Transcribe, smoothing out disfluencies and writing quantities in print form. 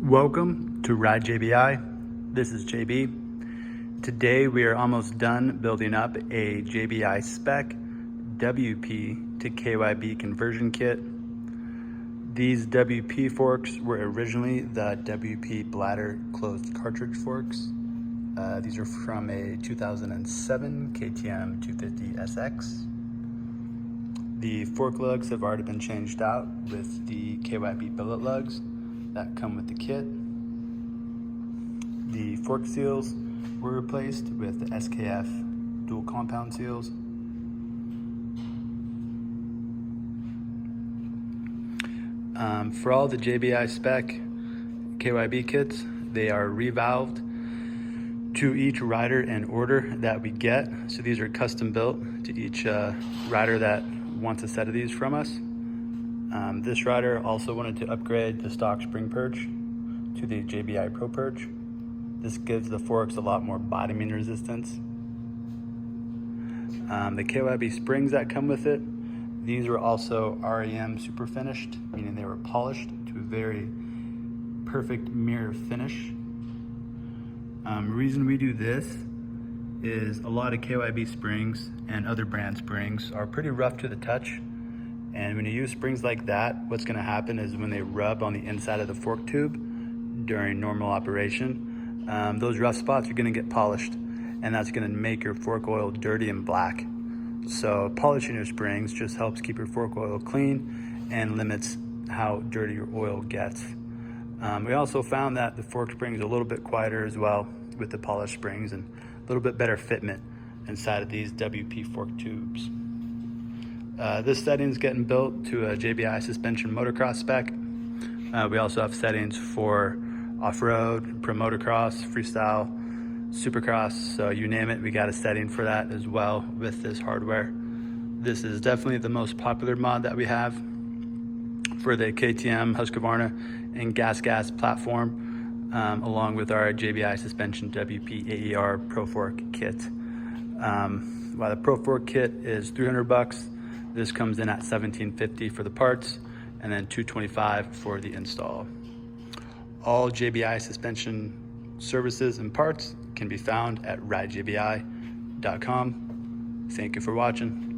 Welcome to Ride JBI. This is JB. Today we are almost done building up a JBI Spec WP to KYB Conversion Kit. These WP forks were originally the WP bladder closed cartridge forks. These are from a 2007 KTM 250 SX. The fork lugs have already been changed out with the KYB billet lugs that come with the kit. The fork seals were replaced with the SKF dual compound seals. For all the JBI Spec KYB kits, they are revalved to each rider in order that we get. So these are custom built to each rider that wants a set of these from us. This rider also wanted to upgrade the stock spring perch to the JBI Pro Perch. This gives the forks a lot more bottoming resistance. The KYB springs that come with it, these were also REM super finished, meaning they were polished to a very perfect mirror finish. Reason we do this is a lot of KYB springs and other brand springs are pretty rough to the touch. And when you use springs like that, what's gonna happen is when they rub on the inside of the fork tube during normal operation, those rough spots are gonna get polished, and that's gonna make your fork oil dirty and black. So polishing your springs just helps keep your fork oil clean and limits how dirty your oil gets. We also found that the fork spring is a little bit quieter as well with the polished springs and a little bit better fitment inside of these WP fork tubes. This setting is getting built to a JBI suspension motocross spec. We also have settings for off-road, pro motocross, freestyle, supercross, so you name it, we got a setting for that as well with this hardware. This is definitely the most popular mod that we have for the KTM Husqvarna and GasGas platform, along with our JBI suspension WP AER Pro Fork kit. While the Pro Fork kit is $300, this comes in at $17.50 for the parts and then $225 for the install. All JBI suspension services and parts can be found at ridejbi.com. Thank you for watching.